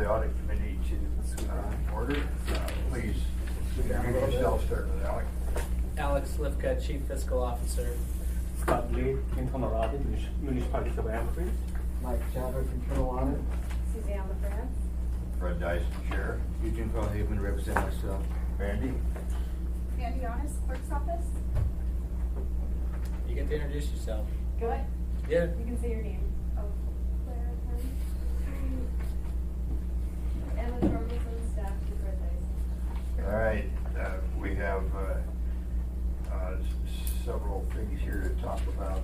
the audit committee to order. Please, introduce yourself, starting with Alex. Alex Lifka, Chief Fiscal Officer. Scott Lee, Internal Audit, Municipality of Anchorage. Mike Chadwick, Internal Audit. Suzanne LaFrance. Fred Dyson, Chair. Eugene Haven, represent myself. Randy. Andy Honest, Clerk's Office. You get to introduce yourself. Go ahead. Yeah. You can say your name. Oh, Claire. Emma Torkelson, staff to Fred Dyson. All right, we have several things here to talk about.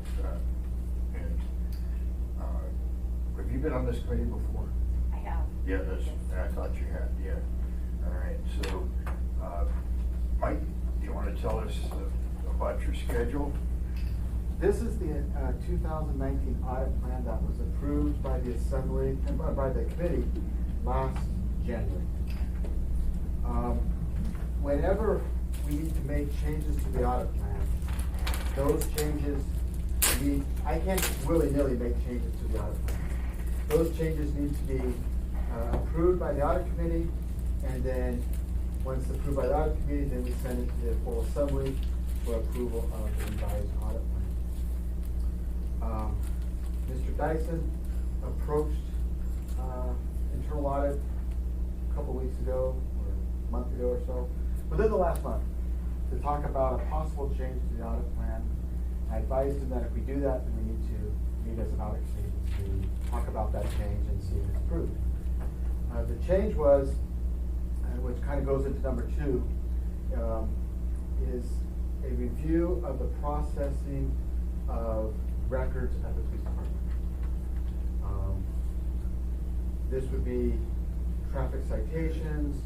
And have you been on this committee before? I have. Yeah, I thought you had, yeah. All right, so, Mike, do you want to tell us about your schedule? This is the 2019 audit plan that was approved by the Assembly, and by the committee last January. Whenever we need to make changes to the audit plan, those changes I can't just willy-nilly make changes to the audit plan. Those changes need to be approved by the audit committee, and then once approved by the audit committee, then we send it to the full assembly for approval of the revised audit plan. Mr. Dyson approached internal audit a couple weeks ago, or a month ago or so, within the last month, to talk about a possible change to the audit plan. I advised him that if we do that, then we need to meet as an audit committee to talk about that change and see if it's approved. The change was, which kind of goes into number 2, is a review of the processing of records at the police department. This would be traffic citations,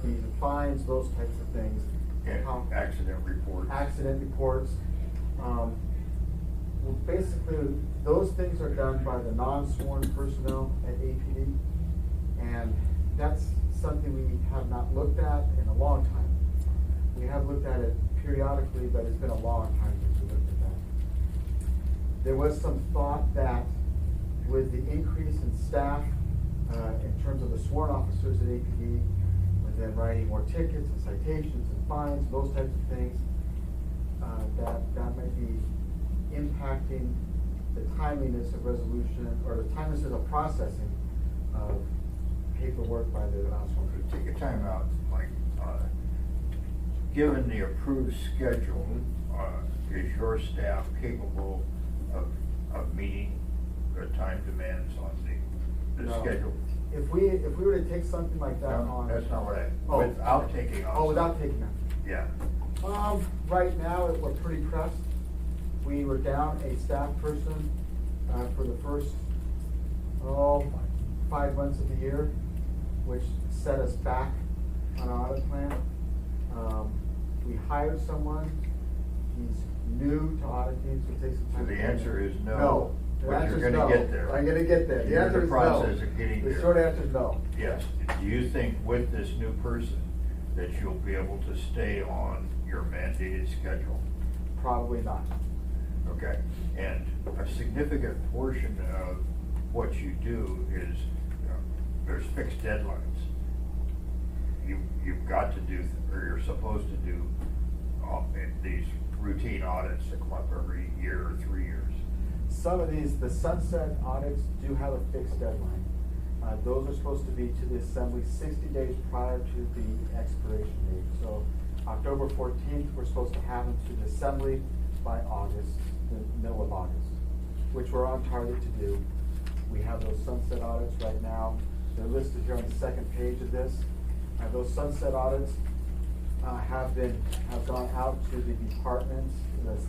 fees and fines, those types of things. And accident reports. Accident reports. Well, basically, those things are done by the non-sworn personnel at APD, and that's something we have not looked at in a long time. We have looked at it periodically, but it's been a long time since we looked at that. There was some thought that with the increase in staff, in terms of the sworn officers at APD, with them writing more tickets and citations and fines, those types of things, that might be impacting the timeliness of resolution, or the timeliness of processing of paperwork by the non-sworn. Take a time out, Mike. Given the approved schedule, is your staff capable of meeting the time demands on the No. schedule? If we were to take something like that No, on. that's not what I, Oh. without taking on. Oh, without taking that. Yeah. Right now, we're pretty pressed. We were down a staff person for the first 5 months of the year, which set us back on our audit plan. We hired someone. He's new to auditing, so it takes some So time. the to answer is no. No. The But answer you're is gonna no. get there. I'm gonna get there. The You're in answer the is no. process of getting there. The short answer is no. Yes. Do you think with this new person that you'll be able to stay on your mandated schedule? Probably not. Okay, and a significant portion of what you do is, there's fixed deadlines. You've got to do, or you're supposed to do, these routine audits that come up every year or 3 years. Some of these, the sunset audits do have a fixed deadline. Those are supposed to be to the assembly 60 days prior to the expiration date. So October 14th, we're supposed to have them to the assembly by August, the middle of August, which we're on target to do. We have those sunset audits right now. They're listed here on the second page of this. Those sunset audits have gone out to the departments,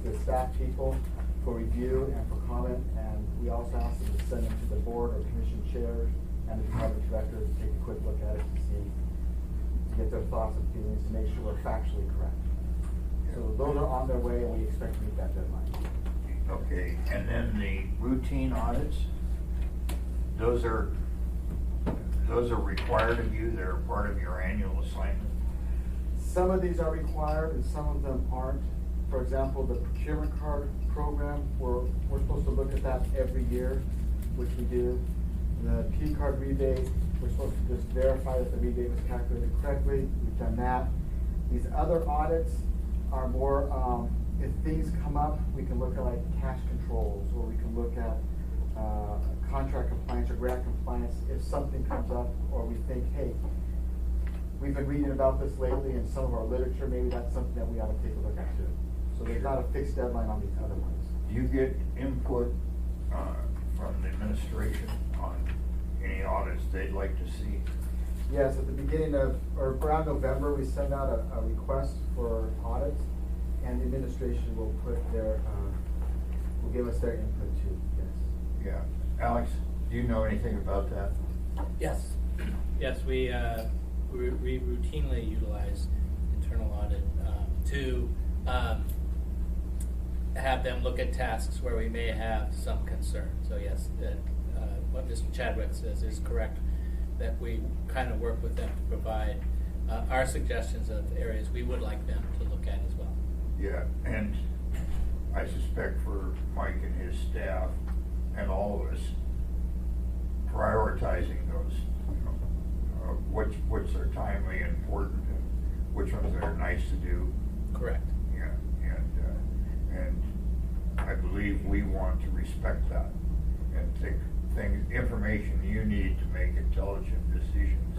the staff people, for review and for comment, and we also asked them to send them to the board or commission chairs and the department directors to take a quick look at it to get their thoughts and feelings, to make sure we're factually correct. So those are on their way, and we expect to meet that deadline. Okay, and then the routine audits, those are required of you, they're part of your annual assignment? Some of these are required and some of them aren't. For example, the procurement card program, we're supposed to look at that every year, which we do. The P card rebate, we're supposed to just verify that the rebate was calculated correctly. We've done that. These other audits are more, if things come up, we can look at like cash controls, or we can look at contract compliance or grant compliance. If something comes up, or we think, hey, we've been reading about this lately in some of our literature, maybe that's something that we ought to take a look at too. So there's not a fixed deadline on these other ones. Do you get input from the administration on any audits they'd like to see? Yes, at the beginning of, or around November, we send out a request for audits, and the administration will put their, will give us their input too, yes. Yeah. Alex, do you know anything about that? Yes. Yes, we routinely utilize internal audit to have them look at tasks where we may have some concern. So yes, what Mr. Chadwick says is correct, that we kind of work with them to provide our suggestions of areas we would like them to look at as well. Yeah, and I suspect for Mike and his staff and all of us, prioritizing those, which are timely and important, and which ones are nice to do. Correct. Yeah, and I believe we want to respect that and take information you need to make intelligent decisions.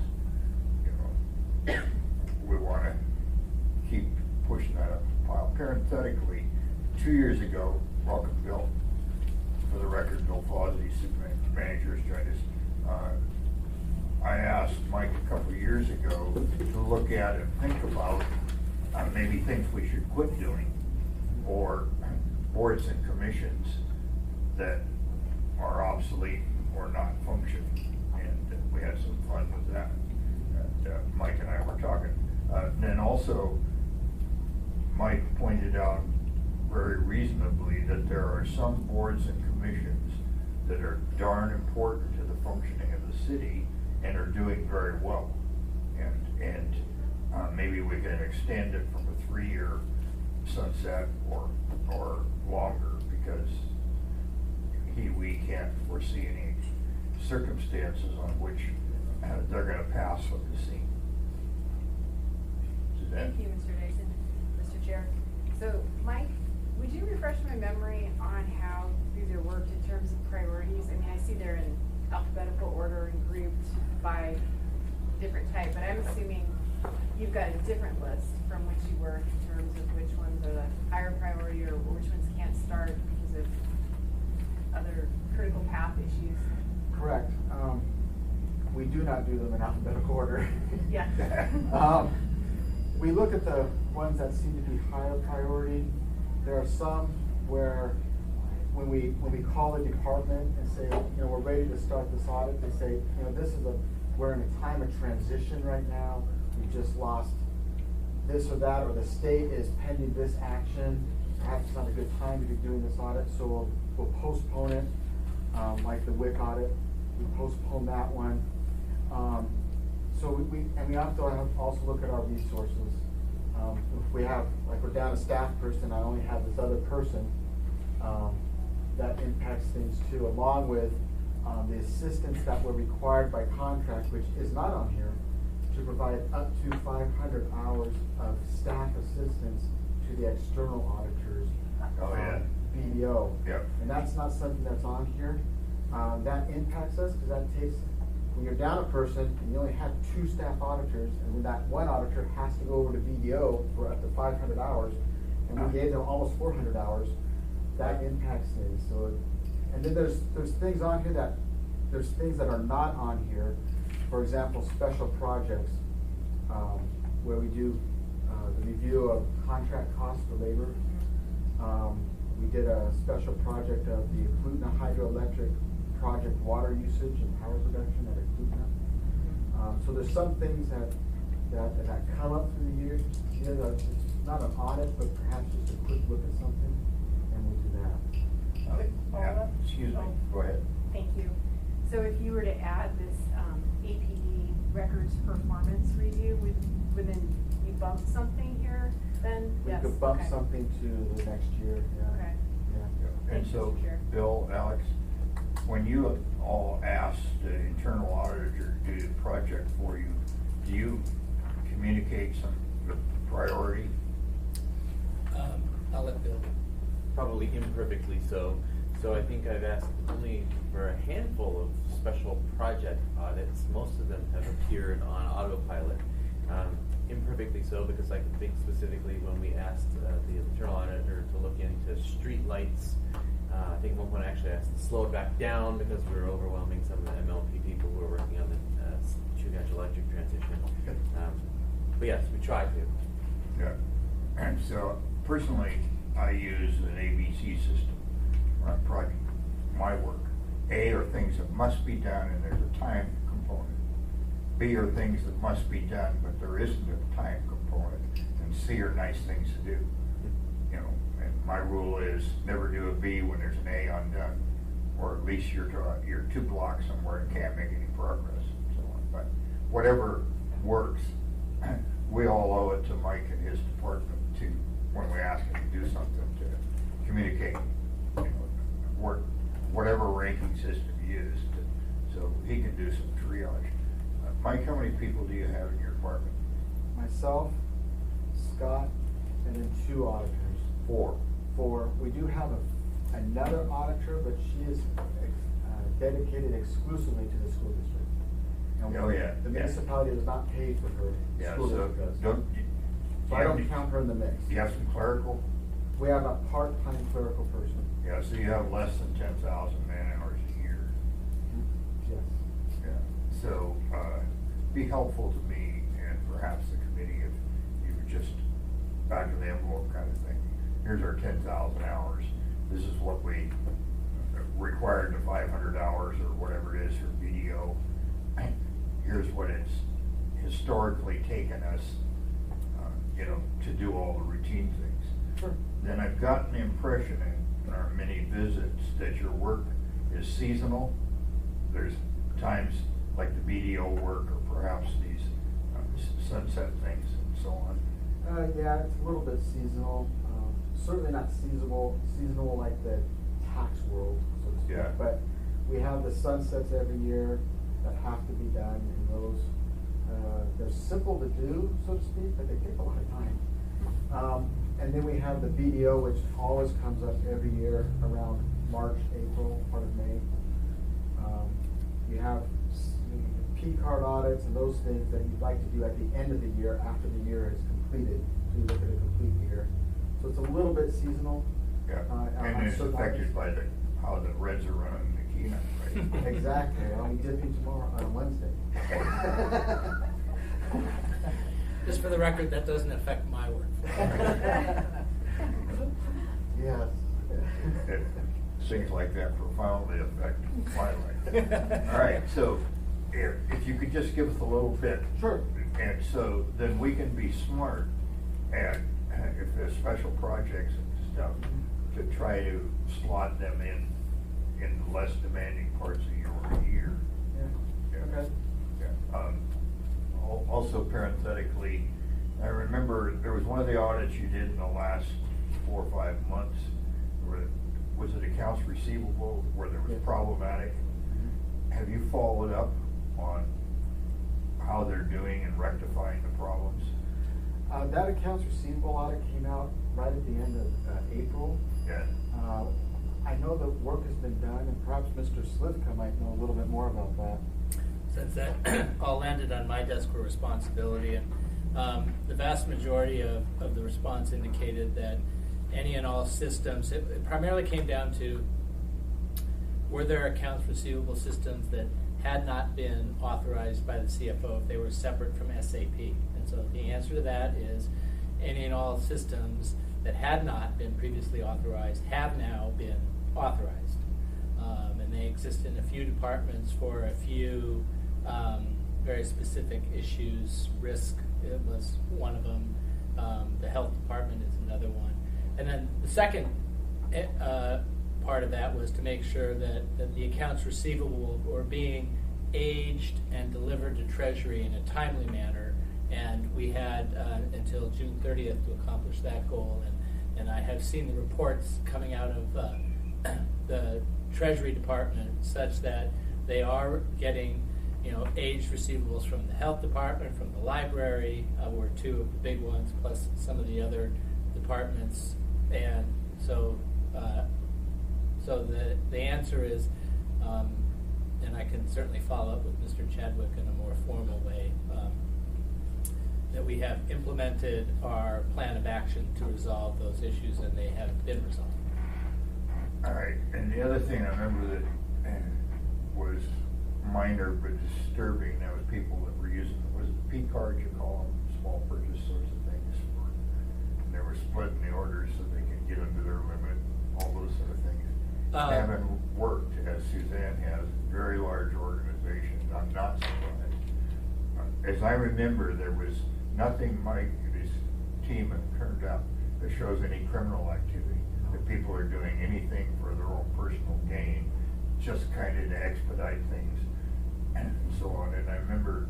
We want to keep pushing that up the pile. Parenthetically, 2 years ago, welcome Bill. For the record, Bill Fawsey, manager's joined us. I asked Mike a couple of years ago to look at and think about maybe things we should quit doing, or boards and commissions that are obsolete or not functioning, and we had some fun with that. And, Mike and I were talking. Then also, Mike pointed out very reasonably that there are some boards and commissions that are darn important to the functioning of the city and are doing very well. And maybe we can extend it from a 3-year sunset or longer, because we can't foresee any circumstances on which they're going to pass with the scene. Suzanne? Thank you, Mr. Dyson, Mr. Chair. So, Mike, would you refresh my memory on how these are worked in terms of priorities? I mean, I see they're in alphabetical order and grouped by different type, but I'm assuming you've got a different list from which you work in terms of which ones are the higher priority or which ones can't start because of other critical path issues. Correct. We do not do them in alphabetical order. Yeah. We look at the ones that seem to be higher priority. There are some where when we call a department and say, we're ready to start this audit, they say, we're in a time of transition right now. We just lost this or that, or the state is pending this action. Perhaps it's not a good time to be doing this audit, so we'll postpone it. Like the WIC audit, we postpone that one. So we have to also look at our resources. If we have, like, we're down a staff person, I only have this other person, that impacts things too, along with the assistance that were required by contract, which is not on here, to provide up to 500 hours of staff assistance to the external auditors. Oh, yeah. BDO. Yep. And that's not something that's on here. That impacts us because that takes, when you're down a person and you only have 2 staff auditors, and when that one auditor has to go over to BDO for up to 500 hours, and we gave them almost 400 hours, that impacts things. So, and then there's things on here there's things that are not on here. For example, special projects, where we do the review of contract costs for labor. We did a special project of the Clutna Hydroelectric project water usage and power production at Clutna. So there's some things that come up through the year. It's not an audit, but perhaps just a quick look at something, and we'll do that. Quick follow-up? Excuse me, go ahead. Thank you. So if you were to add this APD records performance review, would then you bump something here then? We Yes, could bump okay. something to the next year, yeah. Okay. Yeah. And Thank you, so, Mr. Chair. Bill, Alex, when you all asked the internal auditor to you communicate some the priority? I'll let Bill. Probably imperfectly so. So I think I've asked only for a handful of special project audits. Most of them have appeared on autopilot. Imperfectly so because I can think specifically when we asked the internal auditor to look into street lights. I think at one point I actually asked to slow it back down because we were overwhelming some of the MLP people who were working on the true gas electric transition. But yes, we try to. Yeah. And so personally, I use an ABC system when I project my work. A are things that must be done and there's a time component. B are things that must be done, but there isn't a time component. And C are nice things to do. You know, and my rule is never do a B when there's an A undone, or at least you're 2 blocks somewhere and can't make any progress and so on. But whatever works, we all owe it to Mike and his department to, when we ask him to do something, to communicate, you know, whatever ranking system you use, so he can do some triage. Mike, how many people do you have in your department? Myself, Scott, and then 2 auditors. 4. 4. We do have another auditor, but she is dedicated exclusively to the school district. And Oh, yeah, the yeah. municipality does not pay for her. Yeah, School so district does. don't. So I don't count her in the mix. You have some clerical? We have a part-time clerical person. Yeah, so you have less than 10,000 man-hours a year. Yes. Yeah, so, be helpful to me and perhaps the committee if you would just back of the envelope kind of thing. Here's our 10,000 hours. This is what we required to 500 hours or whatever it is for BDO. Here's what it's historically taken us, you know, to do all the routine things. Sure. Then I've gotten the impression in our many visits that your work is seasonal. There's times like the BDO work or perhaps these sunset things and so on. Yeah, it's a little bit seasonal. Certainly not seasonal like the tax world, so to speak. Yeah. But we have the sunsets every year that have to be done, and those, they're simple to do, so to speak, but they take a lot of time. And then we have the BDO, which always comes up every year around March, April, part of May. You have P-card audits and those things that you'd like to do at the end of the year after the year is completed. So you look at a complete year. So it's a little bit seasonal. Yeah, on and it's certain affected items. by how the Reds are running the keynote, right? Exactly. I'll be dipping tomorrow, on Wednesday. Just for the record, that doesn't affect my work. Yes. Things like that profoundly affect my life. All right, so if you could just give us a little bit. Sure. And so then we can be smart at, if there's special projects and stuff, to try to slot them in the less demanding parts of your year. Yeah. Okay. Yeah. Also parenthetically, I remember there was one of the audits you did in the last 4 or 5 months, where, was it accounts receivable, where there was Yes. problematic? Have you followed up on how they're doing and rectifying the problems? That accounts receivable audit came out right at the end of April. Yeah. I know the work has been done, and perhaps Mr. Slivka might know a little bit more about that. Since that all landed on my desk for responsibility, and the vast majority of the response indicated that any and all systems, it primarily came down to, were there accounts receivable systems that had not been authorized by the CFO if they were separate from SAP? And so the answer to that is any and all systems that had not been previously authorized have now been authorized. And they exist in a few departments for a few very specific issues. Risk, it was one of them. The health department is another one. And then the second part of that was to make sure that the accounts receivable were being aged and delivered to Treasury in a timely manner. And we had until June 30th to accomplish that goal. And I have seen the reports coming out of the Treasury Department such that they are getting aged receivables from the health department, from the library, were two of the big ones, plus some of the other departments. And so the answer is, and I can certainly follow up with Mr. Chadwick in a more formal way, that we have implemented our plan of action to resolve those issues, and they have been resolved. All right, and the other thing I remember that was minor but disturbing, that was people that were using, was it P cards, you call them, small purchase sorts of things, and they were splitting the orders so they could get under their limit, all those sort of things. Haven't worked, as Suzanne has, very large organization. I'm not surprised. As I remember, there was nothing Mike and his team have turned up that shows any criminal activity, that people are doing anything for their own personal gain, just kind of to expedite things and so on. And I remember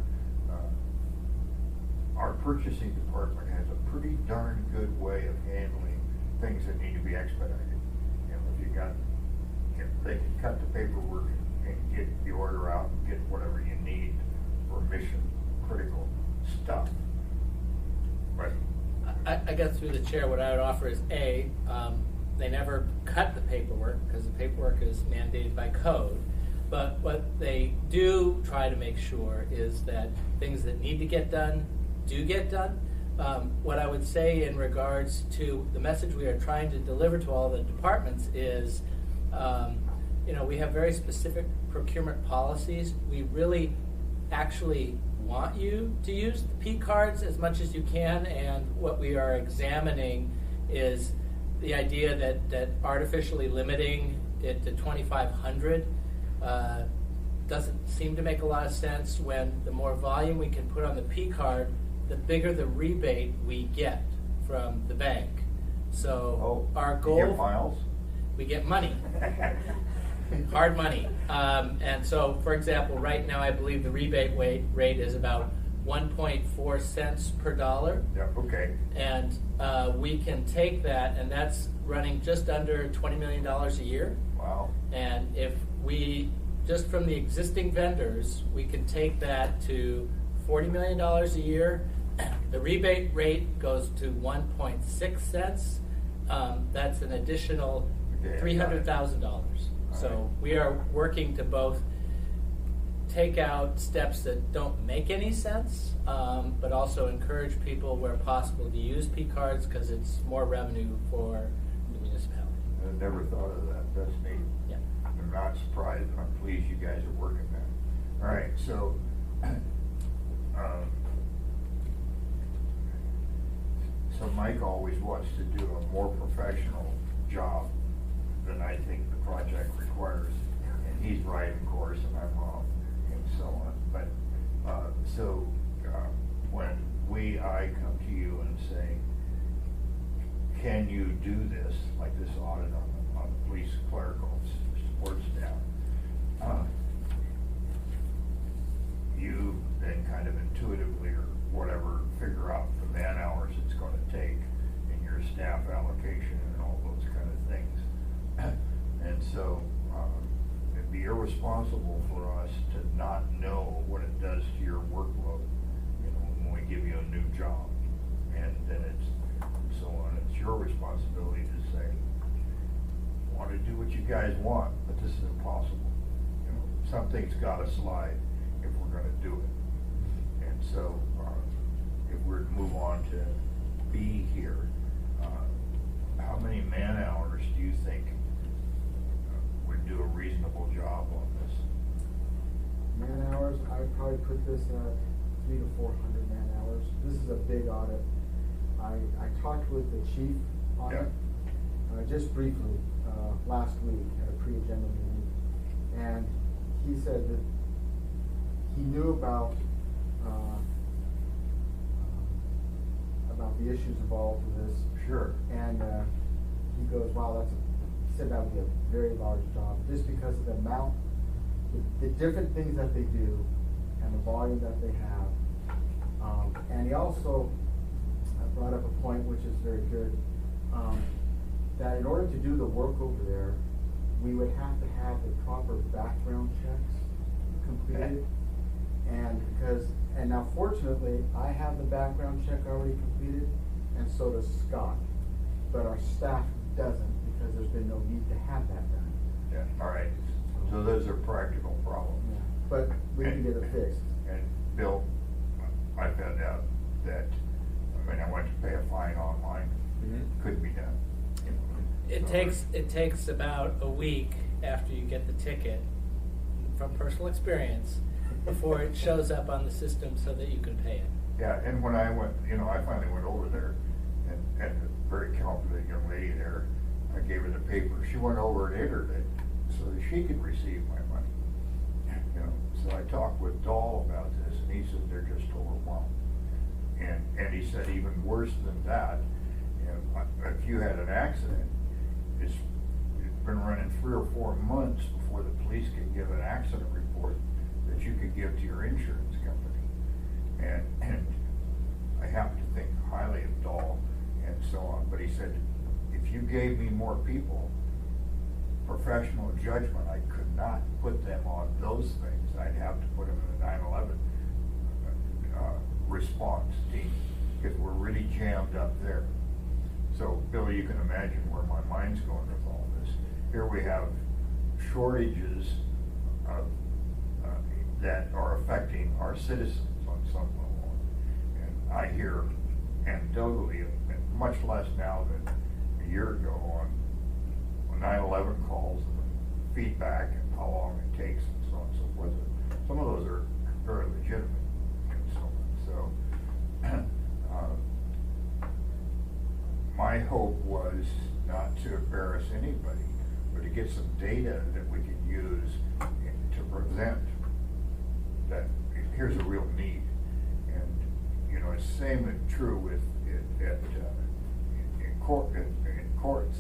our purchasing department has a pretty darn good way of handling things that need to be expedited. If you got, they can cut the paperwork and get the order out and get whatever you need for mission critical stuff. But I guess through the chair, what I would offer is they never cut the paperwork because the paperwork is mandated by code. But what they do try to make sure is that things that need to get done do get done. What I would say in regards to the message we are trying to deliver to all the departments is, we have very specific procurement policies. We really actually want you to use the P cards as much as you can, and what we are examining is the idea that artificially limiting it to 2,500 doesn't seem to make a lot of sense. When the more volume we can put on the P card, the bigger the rebate we get from the bank. So our goal, you get miles? We get money. Hard money. And so, for example, right now I believe the rebate rate is about 1.4 cents per dollar. Yeah, okay. And we can take that, and that's running just under $20 million a year. Wow. And if we, just from the existing vendors, we can take that to $40 million a year. The rebate rate goes to 1.6 cents. That's an additional $300,000. So we are working to both take out steps that don't make any sense, but also encourage people where possible to use P cards because it's more revenue for the municipality. I never thought of that. That's neat. Yeah. I'm not surprised, and I'm pleased you guys are working that. All right, so so Mike always wants to do a more professional job than I think the project requires, and he's right, of course, and I'm wrong, and so on. But when I come to you and say, can you do this, like this audit on the police clerical support staff, you then kind of intuitively or whatever figure out the man hours it's going to take in your staff allocation and all those kind of things. And so it'd be irresponsible for us to not know what it does to your workload, when we give you a new job. And then so on. It's your responsibility to say, I want to do what you guys want, but this is impossible. Something's got to slide if we're going to do it. And so if we're to move on to B here, how many man hours do you think would do a reasonable job on this? Man hours, I'd probably put this at 300 to 400 man hours. This is a big audit. I talked with the chief on it just briefly last week at a pre-agenda meeting, and he said that he knew about the issues involved with this. Sure. And he goes, wow, he said that would be a very large job, just because of the amount, the different things that they do, and the volume that they have. And he also brought up a point which is very good, that in order to do the work over there, we would have to have the proper background checks completed. And now fortunately, I have the background check already completed, and so does Scott. But our staff doesn't, because there's been no need to have that done. Yeah, all right, so those are practical problems. Yeah. But we can get it fixed. And Bill, I found out that, when I went to pay a fine online, couldn't be done. You know, It takes about a week after you get the ticket, from personal experience, before it shows up on the system so that you can pay it. Yeah, and when I went, I finally went over there, and a very competent young lady there, I gave her the paper. She went over and entered it so that she could receive my money. So I talked with Dahl about this, and he said they're just overwhelmed. And he said even worse than that, if you had an accident, it's been running 3 or 4 months before the police can give an accident report that you could give to your insurance company. And I happen to think highly of Dahl and so on, but he said, if you gave me more people, professional judgment, I could not put them on those things. I'd have to put them in the 9/11 response team, because we're really jammed up there. So, Bill, you can imagine where my mind's going with all this. Here we have shortages of, that are affecting our citizens on some level. And I hear anecdotally, and much less now than a year ago, on 9/11 calls and feedback and how long it takes and so on and so forth. Some of those are very legitimate and so on. So, my hope was not to embarrass anybody, but to get some data that we could use to present that here's a real need. And, it's the same and true with in courts,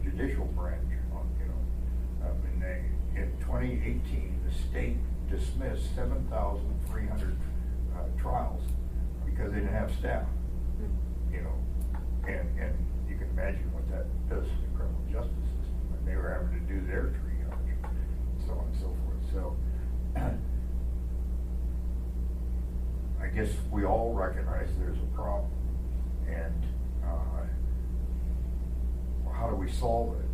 judicial branch. In 2018, the state dismissed 7,300 trials because they didn't have staff. And you can imagine what that does to the criminal justice system, and they were having to do their triage, so on and so forth. So, I guess we all recognize there's a problem, and how do we solve it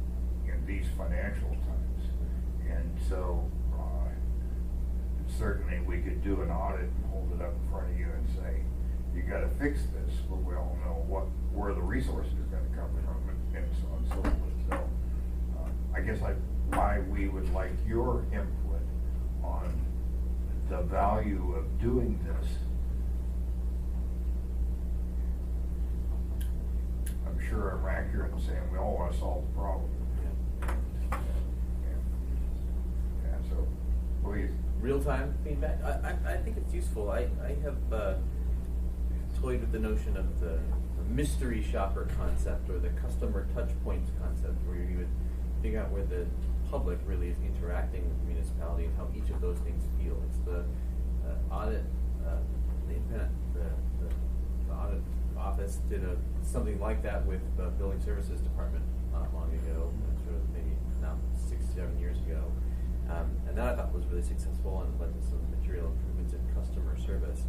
in these financial times? And so, certainly we could do an audit and hold it up in front of you and say, you gotta fix this, but we all know where the resources are gonna come from, and so on and so forth. So, I guess why we would like your input on the value of doing this. I'm sure I'm accurate in saying we all wanna solve the problem. Yeah, so, please. Real-time feedback. I think it's useful. I have toyed with the notion of the mystery shopper concept, or the customer touch points concept, where you would figure out where the public really is interacting with the municipality and how each of those things feel. It's the audit, the audit office did something like that with the building services department not long ago, sort of maybe now 6-7 years ago. And that I thought was really successful and led to some material improvements in customer service.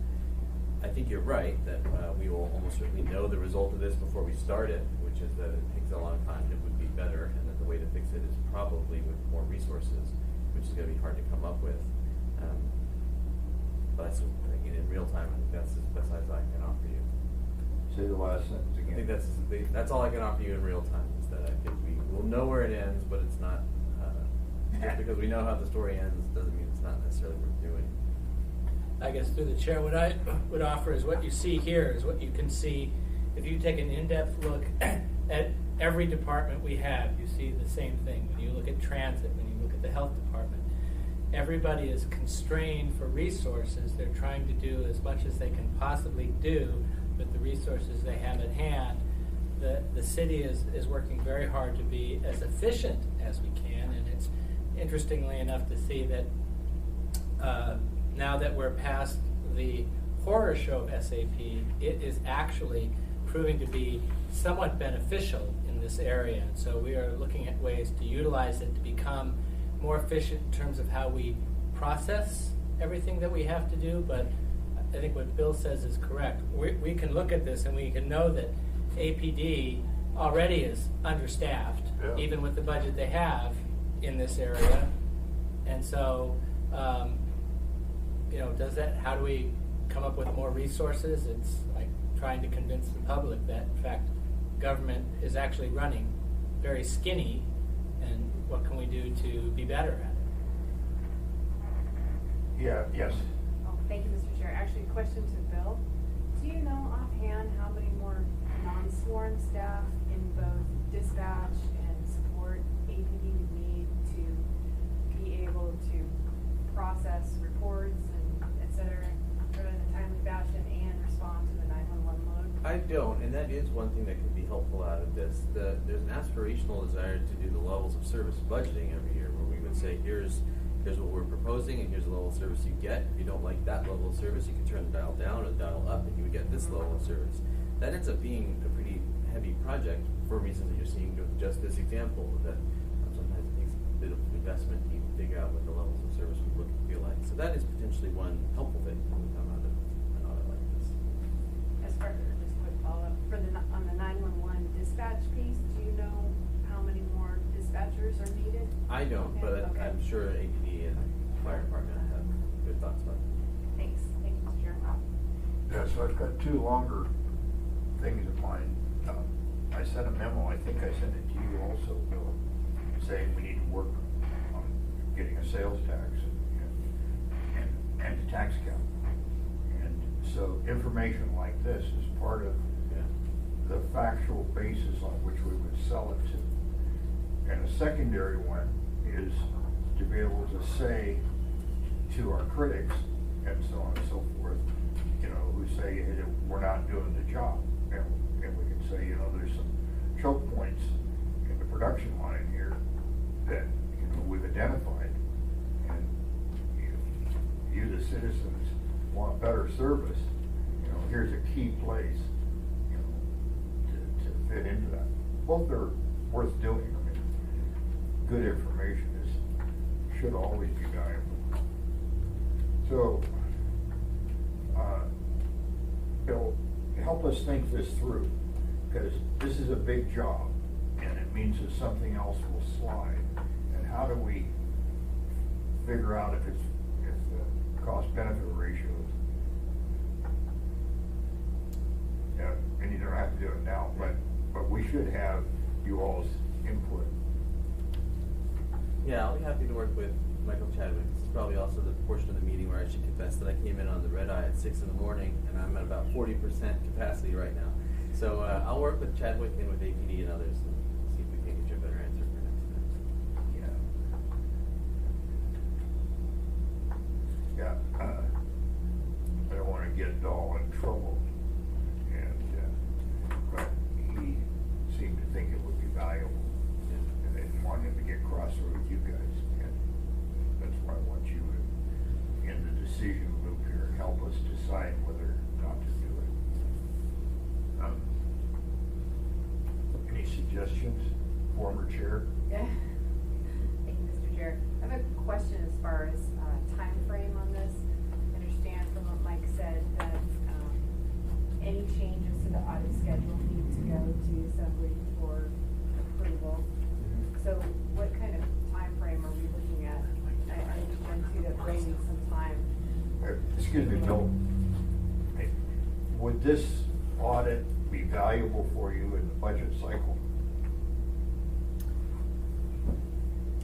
I think you're right that we will almost certainly know the result of this before we start it, which is that it takes a long time and it would be better, and that the way to fix it is probably with more resources, which is going to be hard to come up with. But again, in real time, I think that's as best as I can offer you. Say the last sentence again. I think that's all I can offer you in real time, is that I think we will know where it ends, but it's not. Just because we know how the story ends doesn't mean it's not necessarily worth doing. I guess through the chair, what I would offer is what you see here is what you can see if you take an in-depth look at every department we have. You see the same thing. When you look at transit, when you look at the health department, everybody is constrained for resources. They're trying to do as much as they can possibly do with the resources they have at hand. The city is working very hard to be as efficient as we can, and it's interestingly enough to see that now that we're past the horror show of SAP, it is actually proving to be somewhat beneficial in this area. And so we are looking at ways to utilize it to become more efficient in terms of how we process everything that we have to do, but I think what Bill says is correct. We can look at this and we can know that APD already is understaffed, Yeah. even with the budget they have in this area. And so, how do we come up with more resources? It's like trying to convince the public that, in fact, government is actually running very skinny, and what can we do to be better at it? Yeah, yes. Oh, thank you, Mr. Chair. Actually, question to Bill. Do you know offhand how many more non-sworn staff in both dispatch and support APD would need to be able to process reports and et cetera in a timely fashion and respond to the 911 load? I don't, and that is one thing that could be helpful out of this. There's an aspirational desire to do the levels of service budgeting every year, where we would say, here's what we're proposing, and here's the level of service you get. If you don't like that level of service, you can turn the dial down or the dial up, and you would get this level of service. That ends up being a pretty heavy project for reasons that you're seeing with just this example, that sometimes it takes a bit of investment to even figure out what the levels of service would look and feel like. So that is potentially one helpful thing that would come out of an audit like this. As far as just a quick follow-up, on the 911 dispatch piece, do you know how many more dispatchers are needed? I don't, but Okay. I'm sure APD and fire department have good thoughts about it. Thanks. Thank you, Mr. Chair. Yeah, so I've got two longer things of mine. I sent a memo, I think I sent it to you also, Bill, saying we need to work on getting a sales tax and a tax cap. And so information like this is part of the factual basis on which we would sell it to. And a secondary one is to be able to say to our critics and so on and so forth, who say, hey, we're not doing the job. And we can say, there's some choke points in the production line here that, we've identified. And you, the citizens, want better service, here's a key place, to fit into that. Both are worth doing. I mean, good information should always be valuable. So, Bill, help us think this through, because this is a big job, and it means that something else will slide. And how do we figure out if the cost-benefit ratio is, and you don't have to do it now, but we should have you all's input. Yeah, I'll be happy to work with Michael Chadwick. This is probably also the portion of the meeting where I should confess that I came in on the red eye at 6 in the morning, and I'm at about 40% capacity right now. So I'll work with Chadwick and with APD and others and see if we can get you a better answer for next time. Yeah. I don't want to get Dahl in trouble, but he seemed to think it would be valuable, and I didn't want him to get crossword with you guys, and that's why I want you in the decision loop here, help us decide whether not to do it. Any suggestions, former chair? Yeah. Thank you, Mr. Chair. I have a question as far as time frame on this. I understand from what Mike said that any changes to the audit schedule need to go to assembly for approval. So what kind of time frame are we looking at? I understand too that Ray needs some time. Excuse me, Bill. Would this audit be valuable for you in the budget cycle?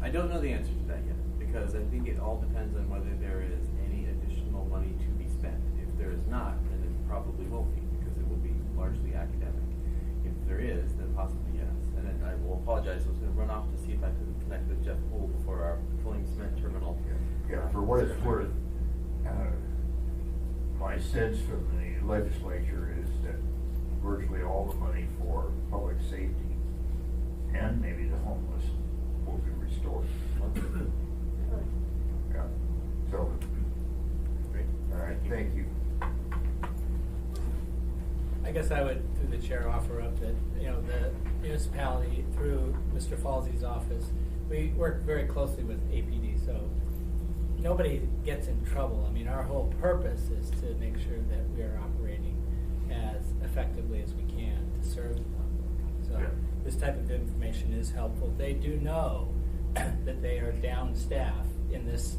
I don't know the answer to that yet, because I think it all depends on whether there is any additional money to be spent. If there is not, then it probably won't be, because it will be largely academic. If there is, then possibly yes. And then I will apologize, I was going to run off to see if I could connect with Jeff Poole before our petroleum cement terminal. Yeah, for what it's worth, my sense from the legislature is that virtually all the money for public safety and maybe the homeless will be restored. Yeah, so, Great. all right, thank you. I guess I would, through the chair, offer up that, the municipality, through Mr. Falsey's office, we work very closely with APD, so nobody gets in trouble. I mean, our whole purpose is to make sure that we are operating as effectively as we can to serve the public. So Yeah. this type of information is helpful. They do know that they are down staff in this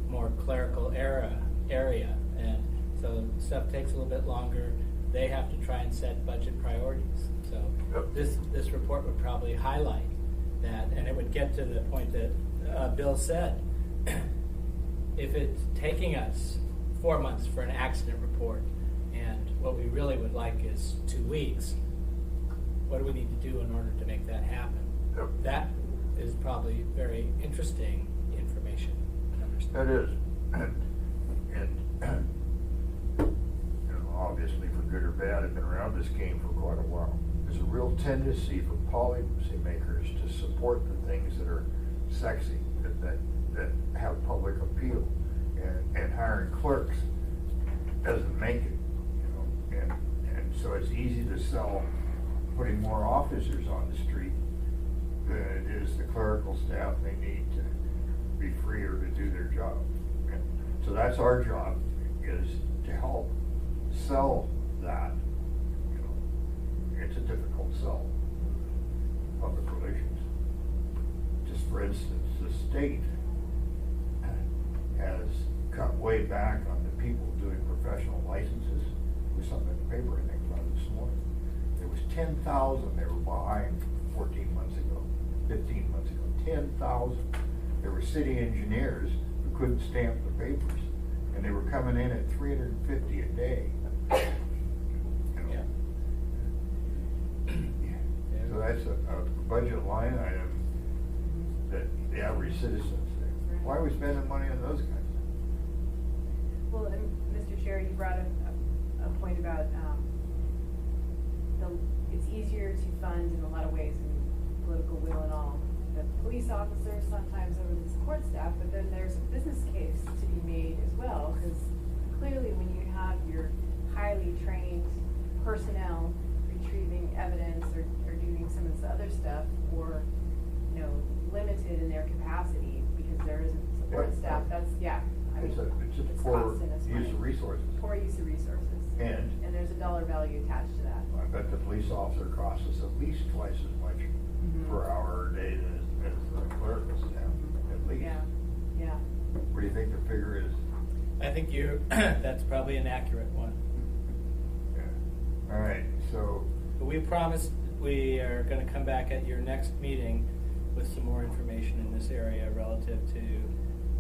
more clerical area, and so stuff takes a little bit longer. They have to try and set budget priorities. So Yep. this report would probably highlight that, and it would get to the point that Bill said. If it's taking us 4 months for an accident report, and what we really would like is 2 weeks, what do we need to do in order to make that happen? Yep. That is probably very interesting information to understand. That is, and you know, obviously for good or bad, I've been around this game for quite a while. There's a real tendency for policymakers to support the things that are sexy, that have public appeal, and hiring clerks doesn't make it, you know, and so it's easy to sell putting more officers on the street than it is the clerical staff they need to be freer to do their job. And so that's our job, is to help sell that. You know, it's a difficult sell, public relations. Just for instance, the state has cut way back on the people doing professional licenses. It was something in the paper, I think, about this morning. There was 10,000 they were behind 14 months ago, 15 months ago, 10,000. There were city engineers who couldn't stamp the papers, and they were coming in at $350 a day. You know? Yeah. So that's a budget line item that the average citizen says, why are we spending money on those guys? Well, and Mr. Chair, you brought up a point about, it's easier to fund in a lot of ways, in political will and all, the police officers sometimes over the support staff, but then there's a business case to be made as well, because clearly when you have your highly trained personnel retrieving evidence or doing some of this other stuff, or, you know, limited in their capacity because there isn't support Yeah. staff, that's, yeah. I mean, It's a it's poor costing us use money. of resources. Poor use of resources. And there's a dollar value attached to that. I bet the police officer costs us at least twice as much per hour or day as the clerical staff, at least. Yeah, yeah. What do you think the figure is? I think that's probably an accurate one. Yeah. All right, so, But we promised we are going to come back at your next meeting with some more information in this area relative to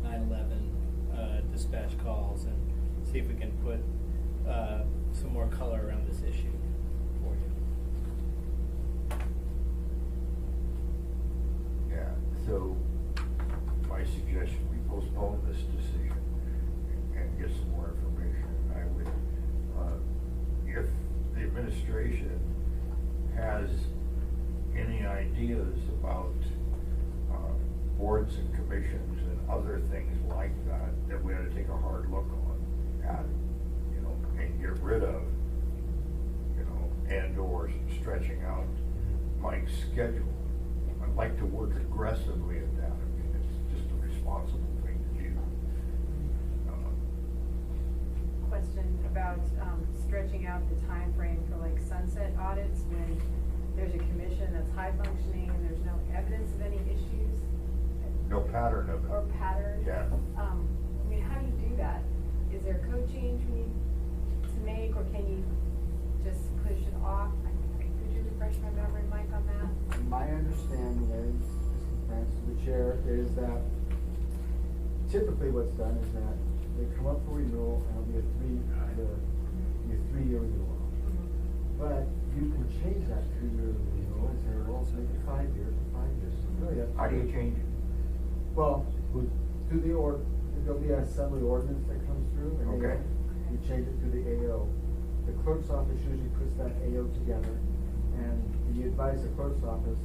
9/11 dispatch calls, and see if we can put some more color around this issue for you. yeah, so my suggestion, we postpone this decision and get some more information. I would, if the administration has any ideas about boards and commissions and other things like that, that we ought to take a hard look at, you know, and get rid of, you know, and or stretching out Mike's schedule. I'd like to work aggressively at that. I mean, it's just a responsible thing to do. Question about stretching out the time frame for like sunset audits when there's a commission that's high functioning and there's no evidence of any issues No pattern of it. or pattern. Yeah. I mean, how do you do that? Is there a code change we need to make, or can you just push it off? Could you refresh my memory, Mike, on that? My understanding is, Mr. France, the chair, is that typically what's done is that they come up for renewal and it'll be a three-year renewal. But you can change that 3-year renewal and say, well, let's make it 5 years, 5 years. Really, that's- How do you change it? Well, through there'll be an assembly ordinance that comes through, and Okay. you change it through the AO. The clerk's office usually puts that AO together, and you advise the clerk's office,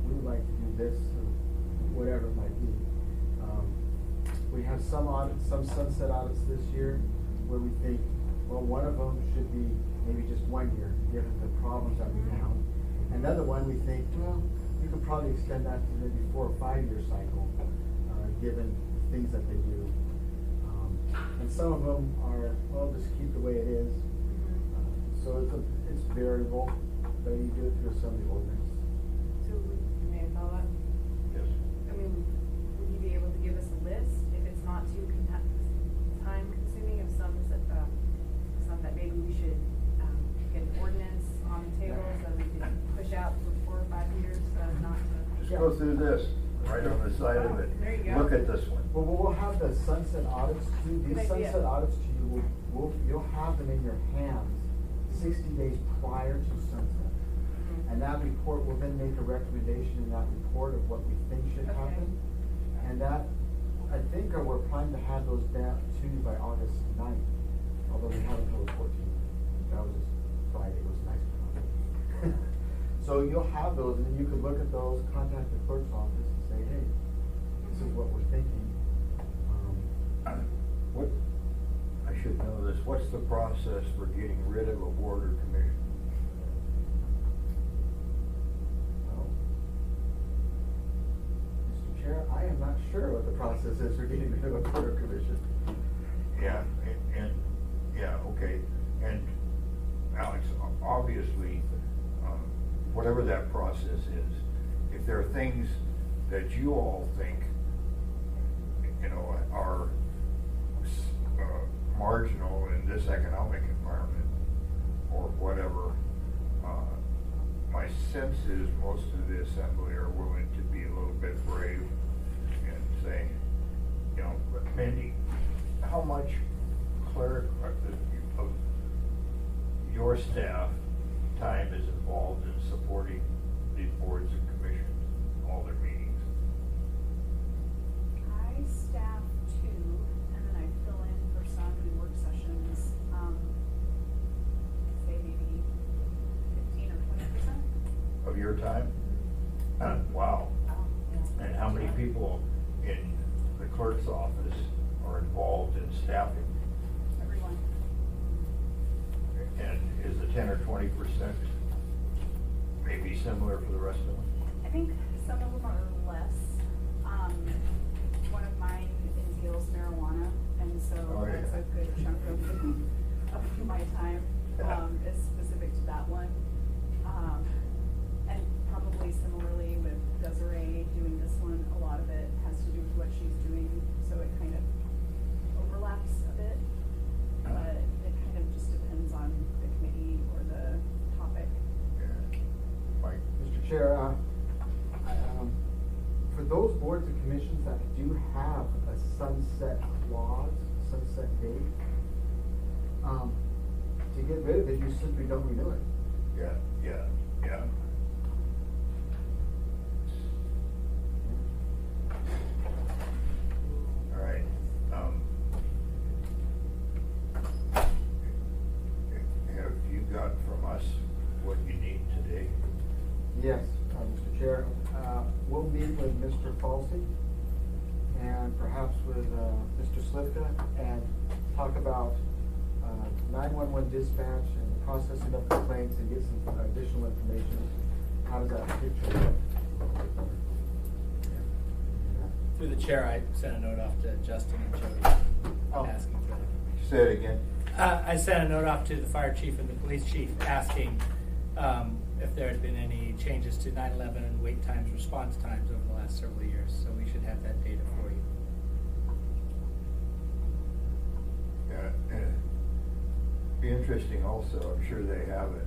we would like to do this, or whatever it might be. We have some audits, some sunset audits this year, where we think, well, one of them should be maybe just 1 year, given the problems that we found. Another one, we think, well, you could probably extend that to maybe 4 or 5 year cycle, given things that they do. And some of them are, well, just keep the way it is. So it's variable, but you do it through assembly ordinance. So may I follow up? Yes. I mean, would you be able to give us a list if it's not too time consuming of some that maybe we should get an ordinance on the table so we can push out for 4 or 5 years, not to. Just go through this, right on the side of it. There you go. Look at this one. Well, we'll have the sunset audits too. These Good idea. sunset audits to you, you'll have them in your hands 60 days prior to sunset. And that report will then make a recommendation in that report of what we think should Okay. happen. And that, I think, we're planning to have those down to you by August 9th, although we have until the 14th. That was just Friday, it was nice. So you'll have those, and then you can look at those, contact the clerk's office and say, hey, this is what we're thinking. What, I should know this, what's the process for getting rid of a board or commission? Well, Mr. Chair, I am not sure what the process is for getting rid of a board or commission. Yeah, yeah, okay, and Alex, obviously, whatever that process is, if there are things that you all think, are marginal in this economic environment, or whatever, my sense is most of the assembly are willing to be a little bit brave and say, but Mindy, how much clerk of your staff time is involved in supporting these boards and commissions, all their meetings? I staff 2, and then I fill in for some in work sessions, say maybe 15 or 20%. Of your time? Wow. Yeah. And how many people in the clerk's office are involved in staffing? Everyone. And is the 10 or 20% maybe similar for the rest of them? I think some of them are less. One of mine inhales marijuana, and so Oh, yeah. that's a good chunk of my time is specific to that one. And probably similarly with Desiree doing this one, a lot of it has to do with what she's doing, so it kind of overlaps a bit. But it kind of just depends on the committee or the topic. Yeah. Mike? Mr. Chair, for those boards and commissions that do have a sunset clause, sunset date, to get rid of it, you simply don't renew it. Yeah. All right. Have you got from us what you need today? Yes, Mr. Chair, we'll meet with Mr. Falsey and perhaps with Mr. Slivka and talk about 911 dispatch and the processing of complaints and get some additional information. How does that picture look? Through the chair, I sent a note off to Justin and Jody Oh. asking for them. Say it again. I sent a note off to the fire chief and the police chief asking if there had been any changes to 911 and wait times, response times over the last several years. So we should have that data for you. Yeah, and be interesting also, I'm sure they have it,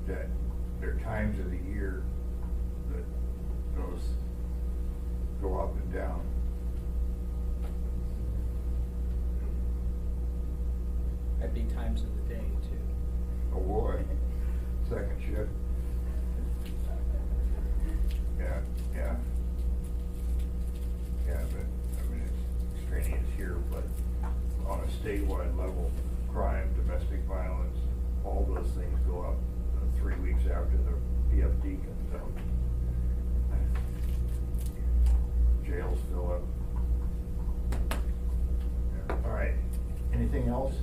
that there are times of the year that those go up and down. That'd be times of the day too. Oh boy, second shift. Yeah, but, I mean, it's extraneous here, but on a statewide level, crime, domestic violence, all those things go up 3 weeks after the PFD comes out. Jails fill up. Yeah. All right, anything else?